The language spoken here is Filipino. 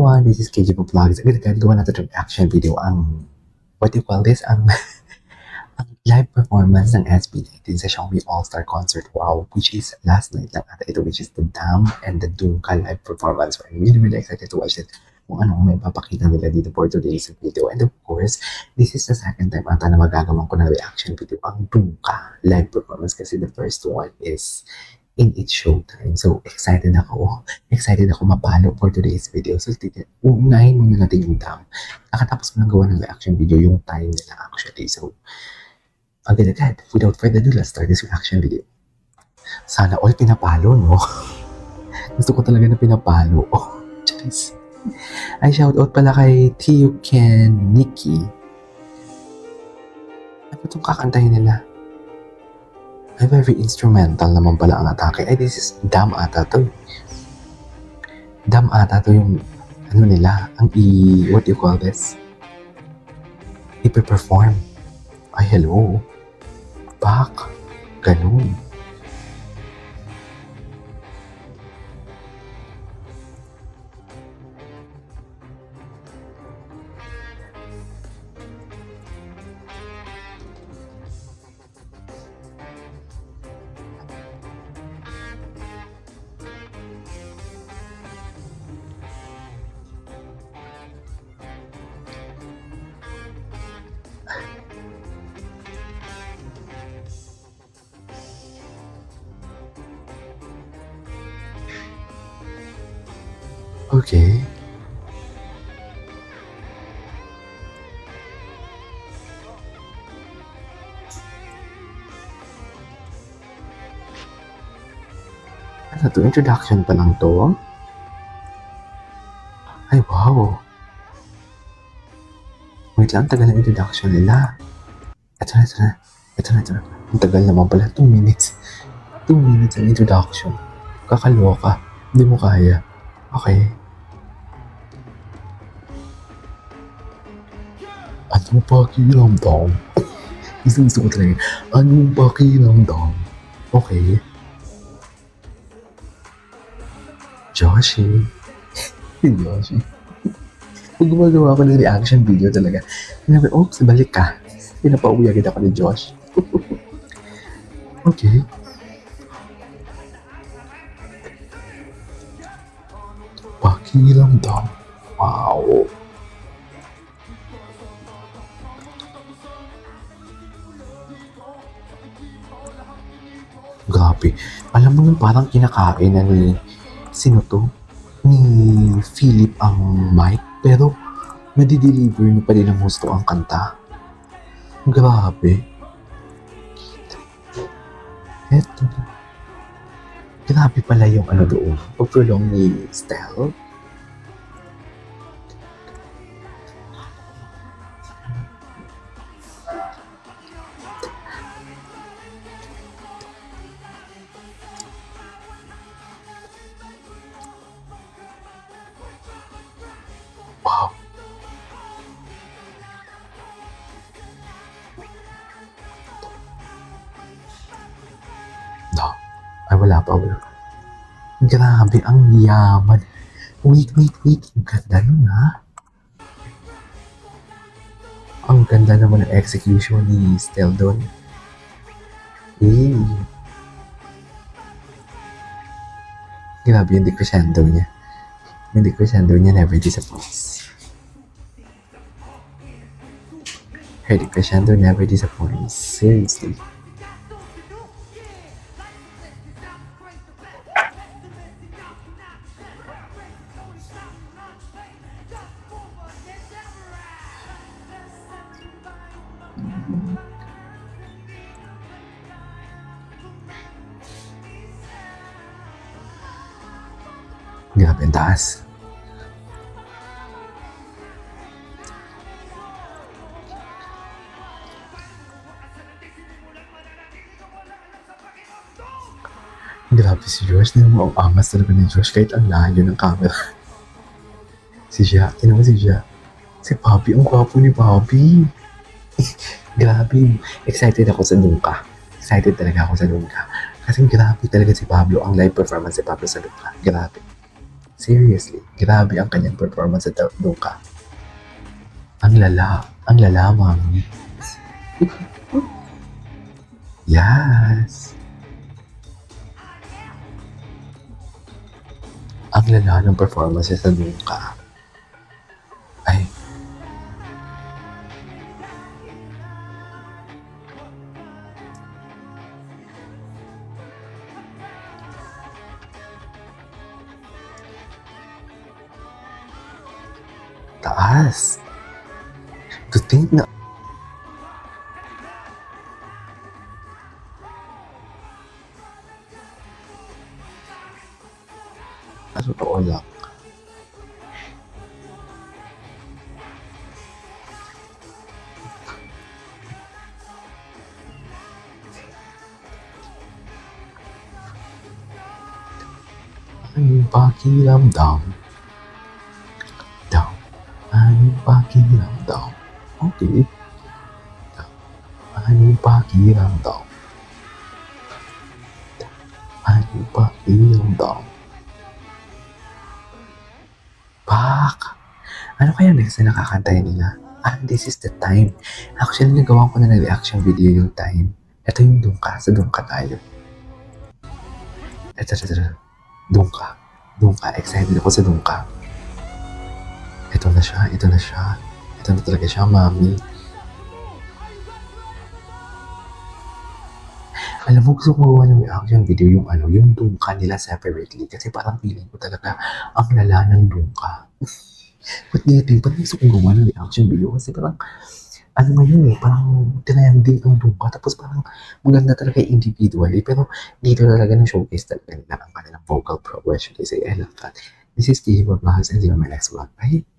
everyone, this is KG Vlogs. Agad-agad gawa natin ng reaction video ang, what do you call this? Ang live performance ng SB19 sa Xiaomi All-Star Concert Wow, which is last night lang ata ito, which is the Dam and the Dunka live performance. So I'm really excited to watch it. Kung anong may papakita nila dito for today's video. And of course, this is the second time ata na magagawan ko ng reaction video ang Dunka live performance kasi the first one is in its showtime. So, excited ako. Excited ako mapalo for today's video. So, unahin muna natin yung Dam. Nakatapos ko lang gawa ng reaction video yung time nila actually. So, agad-agad, without further ado, let's start this reaction video. Sana all pinapalo, no? Gusto ko talaga na pinapalo. Oh, jeez. Ay, shoutout pala kay Tio Ken Nikki. Ano itong kakantahin nila? Ay, very instrumental naman pala ang atake. Ay, this is Dam ata to. Dam ata to yung, ano nila, ang what do you call this? Ipe-perform. Ay, hello. Back. Ganun. Okay. Ano to? Introduction pa lang to? Ay, wow. Wait lang, tagal ng introduction nila. Ito na. Ang tagal naman pala, 2 minutes. 2 minutes ang introduction. Kakaloka. Hindi mo kaya. Okay. Anong pakiramdam? Gusto ko talaga. Anong pakiramdam? Okay. Joshi. Joshi. Pag gumagawa ko ng reaction video talaga, sinabi, oops, balik ka. Pinapauwi agad ako ni Josh. Okay. Pakiramdam. Wow. Grabe. Alam mo yung parang kinakain na ni sino to? Ni Philip ang mic. Pero nadideliver niyo pa din ang gusto ang kanta. Grabe. Eto. Grabe pala yung ano doon. Pag-prolong ni Stell. Wow. No. Ay, wala pa. Grabe, ang yaman. Wait. Ang ganda nun, ha? Ang ganda naman ng execution ni Stell doon. Grabe yung decrescendo niya. Yung decrescendo niya never disappoints. Her decrescendo never disappoints. Seriously. Grabe ang taas. Grabe si Josh. Hindi mo ang angas talaga ni Josh kahit ang layo ng camera. Si Jia. Tinan mo si Jia. Si Bobby. Ang gwapo ni Bobby. Grabe. Excited ako sa Dunka. Excited talaga ako sa Dunka. Kasi grabe talaga si Pablo. Ang live performance si Pablo sa Dunka. Grabe. Seriously, grabe ang kanyang performance sa Dungka. Ang lala, mami. Yes. Ang lala ng performance sa Dungka. Ay, taas. To think na totoo lang. Anong pakiramdam? Dam. Anong pakiramdam? Okay. Dam. Anong pakiramdam? Anong pakiramdam? Pak! Ano kaya next na nakakantay nila? This is the time. Actually, nagawa ko na ng reaction video yung time. Ito yung Dungka. Sa Dungka tayo. Ito. Dungka. Excited ako sa Dungka. Ito na siya. Ito na talaga siya, mami. Alam mo, gusto ko gawa ng reaction video yung Dungka nila separately. Kasi parang feeling ko talaga ang lala ng Dungka. Ba't gusto kong gawa ng reaction video? Kasi parang, parang trending ang Dungka. Tapos parang maganda talaga individually. Pero dito talaga na-showcase talaga nila ang kanilang vocal progression. Kasi I love that. This is Steve Vlogs and see you on my next vlog. Bye!